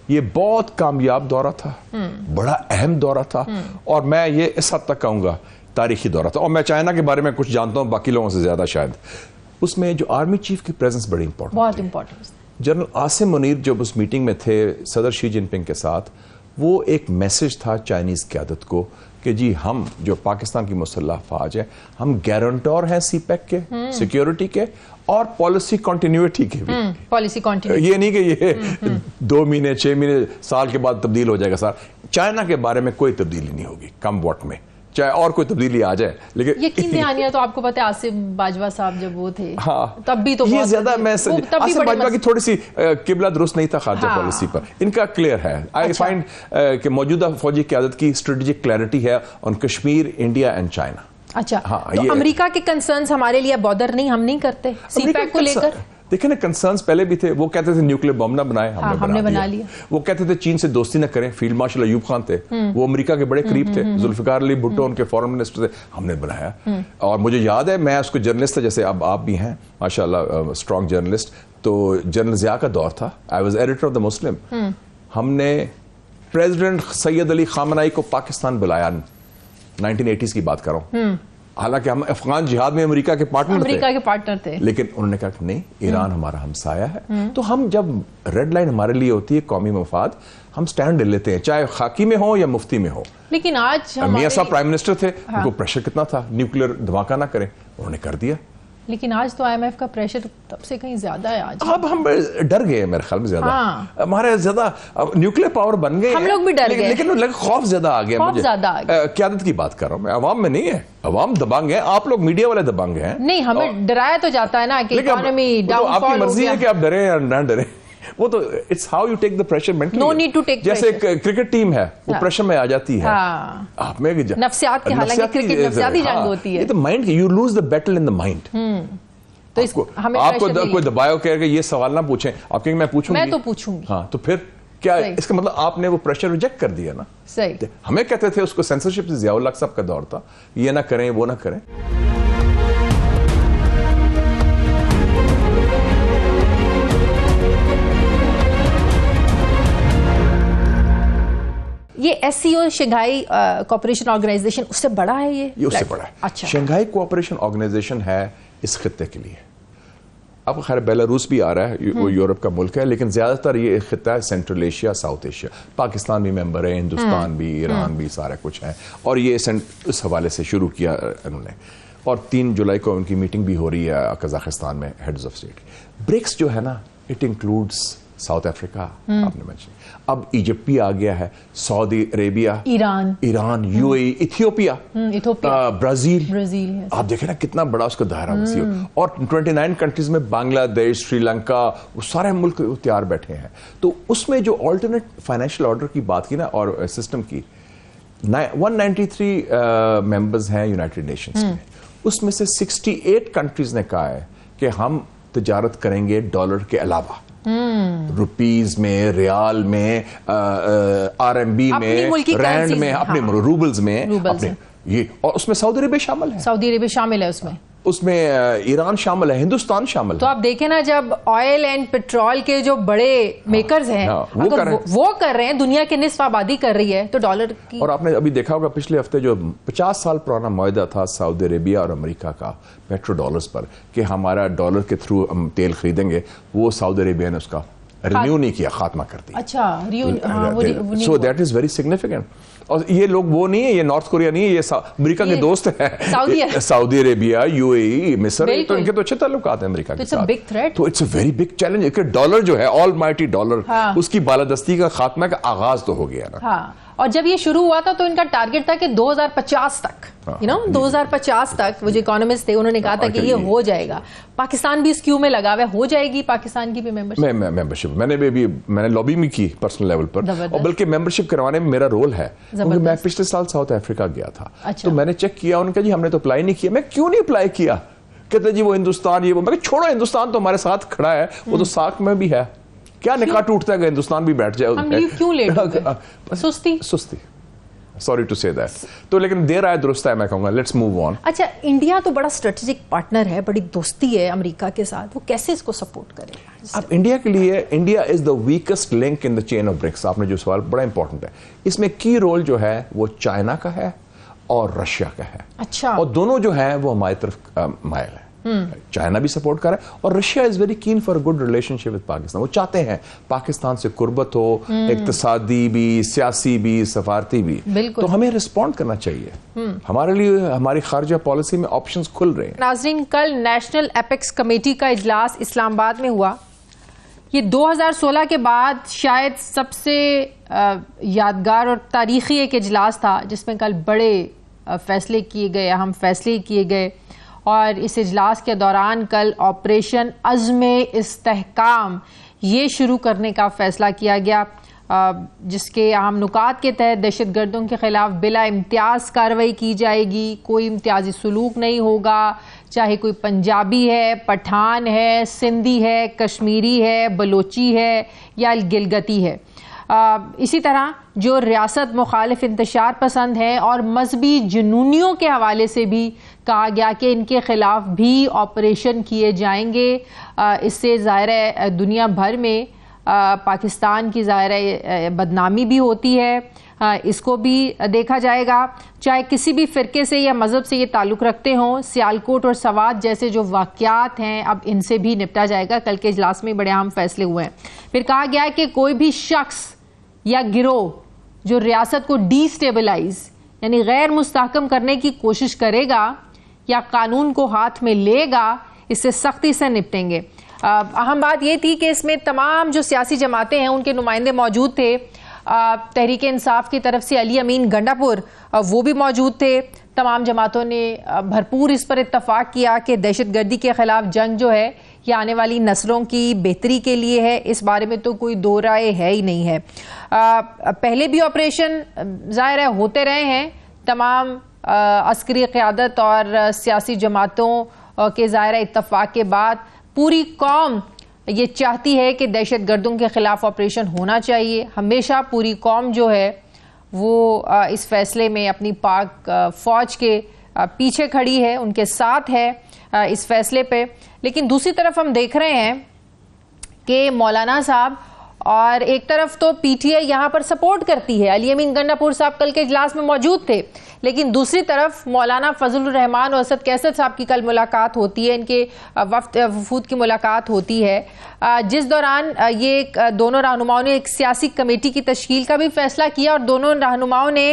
ये बहुत कामयाब दौरा था, बड़ा अहम दौरा था, और मैं ये इस हद तक कहूंगा तारीखी दौरा था। और मैं चाइना के बारे में कुछ जानता हूं बाकी लोगों से ज्यादा शायद। उसमें जो आर्मी चीफ की प्रेजेंस बड़ी इंपॉर्टेंट, बहुत इंपॉर्टेंट। जनरल आसिम मुनीर जब उस मीटिंग में थे सदर शी जिनपिंग के साथ, वो एक मैसेज था चाइनीज क़यादत को कि जी हम जो पाकिस्तान की मुसल्लह अफवाज है, हम गारंटर हैं CPEC के, सिक्योरिटी के और पॉलिसी कंटिन्यूटी के भी। पॉलिसी कंटिन्यूटी, ये नहीं कि ये 2 महीने 6 महीने साल के बाद तब्दील हो जाएगा सर। चाइना के बारे में कोई तब्दीली नहीं होगी कम वक्त में, चाहे और कोई तब्दीली आ जाए। लेकिन यकीन दहानियां तो आपको पता है, आसिफ बाजवा साहब जब वो थे, हाँ, तब भी तो ये ज्यादा मैं आसिफ बाजवा की थोड़ी सी किबला दुरुस्त नहीं था खारजा पॉलिसी पर, इनका क्लियर है। आई फाइंड कि मौजूदा फौजी क़यादत की स्ट्रेटेजिक क्लैरिटी है on Kashmir, India and China. अच्छा, हाँ, तो अमेरिका के कंसर्न्स हमारे लिए बॉदर नहीं, हम नहीं करते CPEC को लेकर? देखिए ना, कंसर्न्स पहले भी थे। वो कहते थे न्यूक्लियर बम ना बनाए, हमने बना लिया। वो कहते थे चीन से दोस्ती ना करें, फील्ड मार्शल अयूब खान थे, वो अमेरिका के बड़े करीब थे। जुल्फिकार अली भुट्टो उनके फॉरेन मिनिस्टर थे, हमने बनाया। और मुझे याद है, मैं उसको जर्नलिस्ट था, जैसे अब आप भी हैं माशाल्लाह स्ट्रॉन्ग जर्नलिस्ट, तो जनरल जिया का दौर था, I was editor of the Muslim. हमने प्रेसिडेंट सैयद अली खामनाई को पाकिस्तान बुलाया, 1980s की बात कर रहा हूँ। हालांकि हम अफगान जिहाद में अमेरिका के पार्टनर थे, लेकिन उन्होंने कहा कि नहीं, ईरान हमारा हमसाया है। तो हम जब रेड लाइन हमारे लिए होती है कौमी मफाद, हम स्टैंड ले लेते हैं, चाहे खाकी में हो या मुफ्ती में हो। लेकिन आज मियां साहब प्राइम मिनिस्टर थे, उनको प्रेशर कितना था न्यूक्लियर धमाका ना करें, उन्होंने कर दिया। लेकिन आज तो IMF का प्रेशर तब से कहीं ज्यादा है। आज अब हम डर गए मेरे ख्याल में ज्यादा। हमारे ज्यादा न्यूक्लियर पावर बन गए, हम लोग भी डर गए, लेकिन खौफ ज्यादा आ गया मुझे। क़यादत की बात कर रहा हूँ मैं, अवाम में नहीं है। अवाम दबंग है, आप लोग मीडिया वाले दबंग हैं। नहीं, हमें डराया तो जाता है ना कि इकोनॉमी डाउनफॉल हो गया। आपकी मर्जी है कि आप डरे या ना डरे, वो तो it's how you take the pressure mentally. No need to take, जैसे क्रिकेट टीम है, वो प्रेशर में आ जाती है। आप में नफ्सियात की, हालांकि क्रिकेट नफ्सियाती जंग होती है, तो mind, you lose the battle in the mind. तो आपको कोई दबायो कह के ये सवाल ना पूछें, आप कहेंगे मैं पूछूंगी, मैं तो पूछूंगी। हाँ, तो फिर क्या इसका मतलब आपने वो प्रेशर रिजेक्ट कर दिया ना। सही। हमें कहते थे, उसको सेंसरशिप से ज़ियाउल हक साहब का दौर था, ये ना करें वो ना करें। ये SCO शंघाई कोऑपरेशन ऑर्गेनाइजेशन उससे बड़ा है, ये उससे बड़ा है। अच्छा, शंघाई कोऑपरेशन ऑर्गेनाइजेशन है इस खित्ते के लिए। अब खैर बेलारूस भी आ रहा है, वो यूरोप का मुल्क है, लेकिन ज्यादातर ये खित्ता है central Asia, south Asia. Pakistan भी मेंबर है, हिंदुस्तान भी, ईरान भी, सारा कुछ है। और ये इस हवाले से शुरू किया इन्होंने। और 3 जुलाई को उनकी मीटिंग भी हो रही है कजाकिस्तान में, हेड्स ऑफ स्टेट। ब्रिक्स जो है ना, इट इंक्लूड्स साउथ अफ्रीका, आपने मेंशन, अब इजिप्ट भी आ गया है, Saudi Arabia, Iran, UAE, Ethiopia, Brazil. आप देखें ना कितना बड़ा उसका दायरा वसी हो। और 29 कंट्रीज में बांग्लादेश, श्रीलंका, वो सारे मुल्क तैयार बैठे हैं। तो उसमें जो ऑल्टरनेट फाइनेंशियल ऑर्डर की बात की ना, और सिस्टम की, 193 मेंबर्स हैं यूनाइटेड नेशंस में। उसमें से 68 कंट्रीज ने कहा है कि हम तिजारत करेंगे डॉलर के अलावा, रुपीज में, रियाल में, RMB में, रैंड में, अपने रूबल्स में, अपने ये। और उसमें सऊदी अरेबिया शामिल है, उसमें ईरान शामिल है, हिंदुस्तान शामिल है। तो आप देखें ना, जब ऑयल एंड पेट्रोल के जो बड़े मेकर्स हैं, वो कर रहे हैं, दुनिया की निस्फ आबादी कर रही है, तो डॉलर की। और आपने अभी देखा होगा पिछले हफ्ते जो 50 साल पुराना मुआहदा था सऊदी अरेबिया और अमेरिका का पेट्रो डॉलर्स पर, कि हमारा डॉलर के थ्रू हम तेल खरीदेंगे, वो सऊदी अरेबिया ने उसका रिन्यू नहीं किया, खात्मा कर दिया। अच्छा, so that is very significant. और ये लोग वो नहीं है, ये नॉर्थ कोरिया नहीं है, ये अमेरिका के दोस्त हैं, सऊदी अरेबिया, UAE, मिस्र, तो इनके तो अच्छे ताल्लुकात हैं अमेरिका के साथ। तो it's a very big challenge. Dollar जो है, ऑल माइटी डॉलर, उसकी बालादस्ती का खात्मा का आगाज तो हो गया ना। और जब ये शुरू हुआ था तो इनका टारगेट था कि 2050 तक 2050 तक वो जो इकोनॉमिस्ट थे उन्होंने कहा था कि ये हो जाएगा। पाकिस्तान भी इस क्यू में लगा हुआ है, हो जाएगी पाकिस्तान की भी मेंबरशिप। मैंने लॉबी में की पर्सनल लेवल पर, और बल्कि मेंबरशिप करवाने में मेरा रोल है, क्योंकि मैं पिछले साल साउथ अफ्रीका गया था। अच्छा। तो मैंने चेक किया, उन्होंने कहा जी हमने तो अप्लाई नहीं किया। मैं क्यों नहीं अप्लाई किया? कहते जी वो हिंदुस्तान ये वो। मैं छोड़ो, हिंदुस्तान तो हमारे साथ खड़ा है, वो तो साख में भी है, क्या निकाह टूटता है हिंदुस्तान भी बैठ जाए। हम क्यों लेट हो गए? सुस्ती, सॉरी टू से दैट। तो लेकिन देर आए दुरुस्त है, मैं कहूंगा लेट्स मूव ऑन। अच्छा, इंडिया तो बड़ा स्ट्रेटेजिक पार्टनर है, बड़ी दोस्ती है अमेरिका के साथ, वो कैसे इसको सपोर्ट करेगा? अब इंडिया के लिए, India is the weakest link in the chain of BRICS. आपने जो सवाल बड़ा इंपॉर्टेंट है, इसमें की रोल जो है वो चाइना का है और रशिया का है। अच्छा। और दोनों जो है वो हमारी तरफ मायल है। चाइना भी सपोर्ट कर रहा है और Russia is very keen for good relationship with Pakistan. वो चाहते हैं पाकिस्तान से कुर्बत हो, इक्तिसादी भी, सियासी भी, सफारती भी। तो हमें रिस्पॉन्ड करना चाहिए। हमारे लिए हमारी खारजा पॉलिसी में ऑप्शंस खुल रहे हैं। नाज़रीन, कल नेशनल एपेक्स कमेटी का इजलास इस्लामाबाद में हुआ। ये 2016 के बाद शायद सबसे यादगार और तारीखी एक इजलास था जिसमें कल बड़े फैसले किए गए, अहम फैसले किए गए। और इस इजलास के दौरान कल ऑपरेशन अज़्म-ए-इस्तेहकाम ये शुरू करने का फैसला किया गया, जिसके अहम नुकात के तहत दहशतगर्दों के खिलाफ बिला इम्तियाज कार्रवाई की जाएगी। कोई इम्तियाजी सलूक नहीं होगा, चाहे कोई पंजाबी है, पठान है, सिंधी है, कश्मीरी है, बलोची है या गिलगती है। इसी तरह जो रियासत मुखालिफ इंतशार पसंद हैं और मजहबी जुनूनियों के हवाले से भी कहा गया कि इनके खिलाफ भी ऑपरेशन किए जाएंगे। इससे ज़ाहिर है दुनिया भर में पाकिस्तान की ज़ाहिर है बदनामी भी होती है। इसको भी देखा जाएगा, चाहे किसी भी फ़िरके से या मज़हब से ये ताल्लुक़ रखते हों। सियालकोट और सवात जैसे जो वाक़यात हैं अब इनसे भी निपटा जाएगा। कल के इजलास में बड़े अहम फैसले हुए हैं। फिर कहा गया है कि कोई भी शख्स या गिरोह जो रियासत को डिस्टेबलाइज यानी गैर मुस्तहकम करने की कोशिश करेगा या कानून को हाथ में लेगा, इससे सख्ती से निपटेंगे। अहम बात यह थी कि इसमें तमाम जो सियासी जमातें हैं उनके नुमाइंदे मौजूद थे। तहरीक इंसाफ की तरफ से अली अमीन गंडापुर वो भी मौजूद थे। तमाम जमातों ने भरपूर इस पर इत्तफाक किया कि दहशतगर्दी के खिलाफ जंग जो है ये आने वाली नस्लों की बेहतरी के लिए है। इस बारे में तो कोई दो राय है ही नहीं है। पहले भी ऑपरेशन ज़ाहिर है होते रहे हैं। तमाम अस्करी क़यादत और सियासी जमातों के ज़ाहिर इत्तफाक के बाद पूरी कौम ये चाहती है कि दहशतगर्दों के खिलाफ ऑपरेशन होना चाहिए। हमेशा पूरी कौम जो है वो इस फैसले में अपनी पाक फ़ौज के पीछे खड़ी है, उनके साथ है इस फैसले पे। लेकिन दूसरी तरफ हम देख रहे हैं कि मौलाना साहब और एक तरफ तो पीटीआई यहाँ पर सपोर्ट करती है। अली अमीन गंडापुर साहब कल के इजलास में मौजूद थे, लेकिन दूसरी तरफ मौलाना फजलुर रहमान और असद कैसर साहब की कल मुलाकात होती है, इनके वफूद की मुलाकात होती है, जिस दौरान ये दोनों रहनुमाओं ने एक सियासी कमेटी की तश्कील का भी फैसला किया। और दोनों रहनुमाओं ने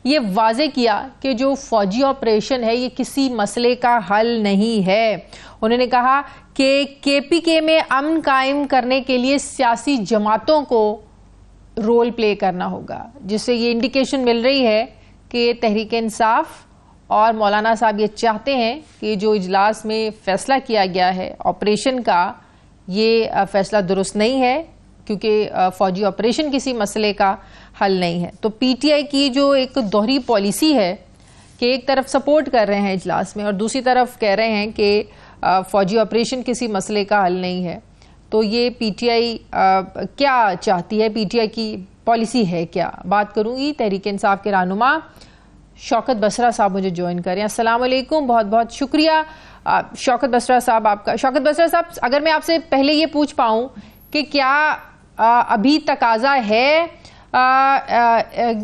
ये वाजे किया कि जो फौजी ऑपरेशन है ये किसी मसले का हल नहीं है। उन्होंने कहा कि केपीके में अमन कायम करने के लिए सियासी जमातों को रोल प्ले करना होगा, जिससे ये इंडिकेशन मिल रही है कि तहरीक इंसाफ और मौलाना साहब ये चाहते हैं कि जो इजलास में फैसला किया गया है ऑपरेशन का, ये फैसला दुरुस्त नहीं है, क्योंकि फौजी ऑपरेशन किसी मसले का हल नहीं है। तो पीटीआई की जो एक दोहरी पॉलिसी है कि एक तरफ सपोर्ट कर रहे हैं इजलास में और दूसरी तरफ कह रहे हैं कि फौजी ऑपरेशन किसी मसले का हल नहीं है, तो ये पीटीआई क्या चाहती है, पीटीआई की पॉलिसी है क्या? बात करूंगी तहरीक इंसाफ के रहनुमा शौकत बसरा साहब मुझे ज्वाइन करें। अस्सलाम वालेकुम, बहुत बहुत शुक्रिया शौकत बसरा साहब आपका। शौकत बसरा साहब, अगर मैं आपसे पहले ये पूछ पाऊँ कि क्या अभी तकाजा है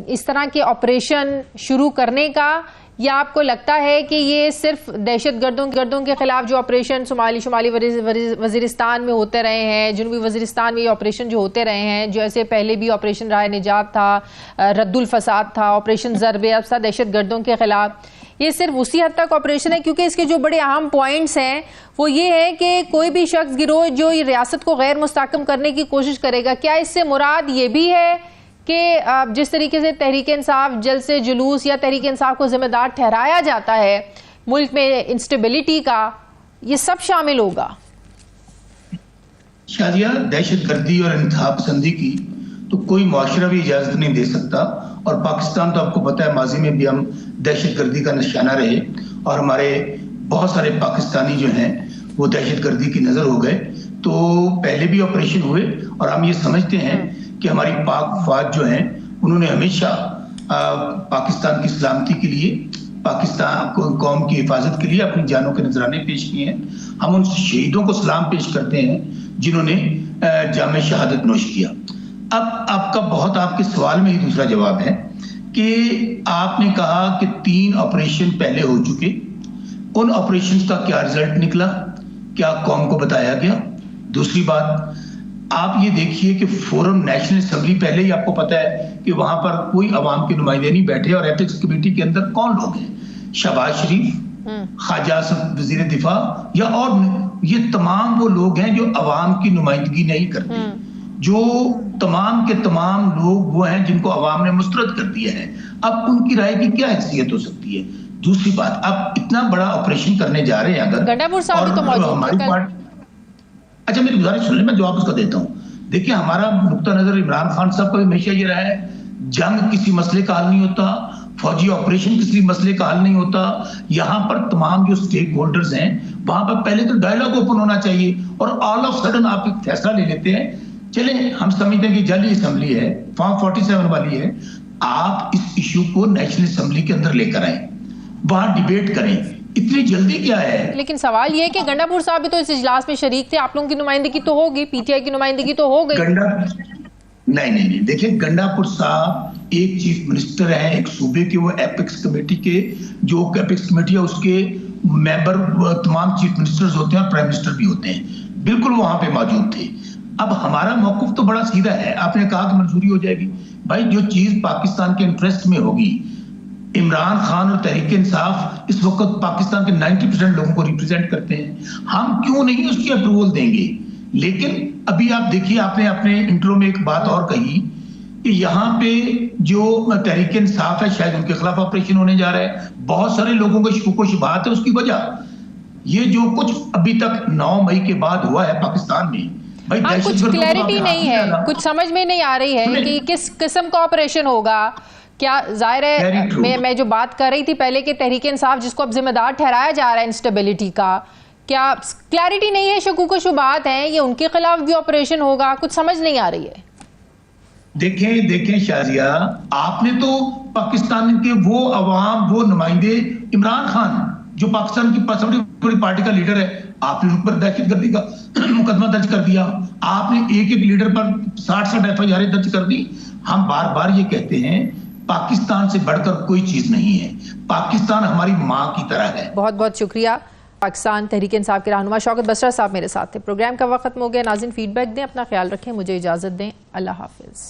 इस तरह के ऑपरेशन शुरू करने का, या आपको लगता है कि ये सिर्फ दहशतगर्दों के खिलाफ जो ऑपरेशन शुमाली वजीरिस्तान में होते रहे हैं, जनूबी वजीरिस्तान में ये ऑपरेशन जो होते रहे हैं, जैसे पहले भी ऑपरेशन राय निजात था, रद्दुल फसाद था, ऑपरेशन ज़रबे अफ़सा दहशतगर्दों के खिलाफ, ये सिर्फ उसी हद तक ऑपरेशन है? क्योंकि इसके जो बड़े अहम पॉइंट्स हैं वो ये है कि कोई भी शख्स गिरोह जो रियासत को गैर मुस्तहकम करने की कोशिश करेगा, क्या इससे मुराद ये भी है कि जिस तरीके से तहरीक इंसाफ जल्द से जुलूस या तहरीक इंसाफ को जिम्मेदार ठहराया जाता है मुल्क में इंस्टेबिलिटी का, ये सब शामिल होगा? शाजिया, दहशत गर्दी और इंतहा पसंदी की तो कोई मुआशरा भी इजाजत नहीं दे सकता। और पाकिस्तान तो आपको पता है माजी में भी हम दहशत गर्दी का निशाना रहे और हमारे बहुत सारे पाकिस्तानी जो हैं वो दहशत गर्दी की नजर हो गए। तो पहले भी ऑपरेशन हुए और हम ये समझते हैं कि हमारी पाक फौज जो है उन्होंने हमेशा पाकिस्तान की सलामती के लिए, पाकिस्तान कौम की हिफाजत के लिए अपनी जानों के नजराने पेश किए हैं। हम उन शहीदों को सलाम पेश करते हैं जिन्होंने जामे शहादत नोश किया। अब आपका बहुत आपके सवाल में ही दूसरा जवाब है कि आपने कहा कि 3 ऑपरेशन पहले हो चुके, उन ऑपरेशंस का क्या रिजल्ट निकला, क्या कौम को बताया गया? दूसरी बात, आप ये देखिए कि फोरम नेशनल असेंबली, पहले ही आपको पता है कि वहां पर कोई अवाम के नुमाइंदे नहीं बैठे और एथिक्स कमेटी के अंदर कौन लोग हैं? शहबाज शरीफ, ख्वाजा आसिफ वजीर दिफा या और ये तमाम वो लोग हैं जो अवाम की नुमाइंदगी नहीं करते, जो तमाम के तमाम लोग वो हैं जिनको अवाम ने मुस्तरद कर दिया है। अब उनकी राय की क्या हैसियत हो सकती है? दूसरी बात, आप इतना बड़ा ऑपरेशन करने जा रहे हैं अगर, गंडापुर साहब तो मौजूद हैं। अच्छा, मेरी गुजारिश सुन ले, मैं जवाब उसका देता हूँ। देखिए, हमारा नुक्ता नजर इमरान खान साहब का भी हमेशा ये रहा है, जंग किसी मसले का हल नहीं होता, फौजी ऑपरेशन किसी मसले का हल नहीं होता। यहाँ पर तमाम जो स्टेक होल्डर्स हैं वहां पर पहले तो डायलॉग ओपन होना चाहिए और ऑल ऑफ सडन आप एक फैसला ले लेते हैं। चले, हम समझते हैं कि जाली असेंबली है, फॉर्म 47 वाली है, आप इस इशू को नेशनल असेंबली के अंदर लेकर आए, वहां डिबेट करें, इतनी जल्दी क्या है? लेकिन सवाल ये है कि गंडापुर साहब भी तो इस इजलास में शरीक थे, आप लोगों की नुमाइंदगी तो होगी, पीटीआई की नुमाइंदगी तो हो गई। नहीं, देखिए, गंडापुर साहब एक चीफ मिनिस्टर हैं एक सूबे के, वो एपेक्स कमेटी के, जो एपेक्स कमेटी है उसके मेंबर तमाम चीफ मिनिस्टर्स होते हैं और प्राइम मिनिस्टर भी होते हैं, बिल्कुल वहां पे मौजूद थे। अब हमारा मौक़िफ़ तो बड़ा सीधा है, आपने कहा कि मंजूरी हो जाएगी, भाई जो चीज पाकिस्तान के इंटरेस्ट में होगी, इमरान खान और तहरीक इंसाफ इस वक्त पाकिस्तान के 90% लोगों को रिप्रेजेंट करते हैं, हम क्यों नहीं उसकी अप्रूवल देंगे? लेकिन अभी आप देखिए, आपने अपने इंट्रो में एक बात और कही कि यहाँ पे जो तहरीक इंसाफ है शायद उनके खिलाफ ऑपरेशन होने जा रहा है, बहुत सारे लोगों को शुक व शुबहात है। उसकी वजह ये जो कुछ अभी तक 9 मई के बाद हुआ है पाकिस्तान में, भाई कुछ क्लैरिटी नहीं है, कुछ समझ में नहीं आ रही है कि किस किस्म का ऑपरेशन होगा। क्या जाहिर है, मैं जो बात कर रही थी पहले कि तहरीक इंसाफ जिसको अब जिम्मेदार ठहराया जा रहा है इंस्टेबिलिटी का, क्या क्लैरिटी नहीं है, शकूक व शुबहात हैं, ये उनके खिलाफ भी ऑपरेशन होगा? कुछ समझ नहीं आ रही है। देखें शाजिया, आपने तो पाकिस्तान के वो अवाम, वो नुमाइंदे, इमरान खान जो पाकिस्तान की सबसे बड़ी पार्टी का लीडर है, आपने उन पर दहशतगर्दी का मुकदमा दर्ज कर दिया, आपने एक लीडर पर 60 FIR दर्ज कर दी। हम बार बार ये कहते हैं, पाकिस्तान से बढ़कर कोई चीज नहीं है, पाकिस्तान हमारी माँ की तरह है। बहुत बहुत शुक्रिया। पाकिस्तान तहरीक इंसाफ के रहनुमा शौकत बसरा साहब मेरे साथ थे। प्रोग्राम का वक्त खत्म हो गया। नाज़रीन, फीडबैक दें, अपना ख्याल रखें, मुझे इजाजत दें। अल्लाह हाफिज।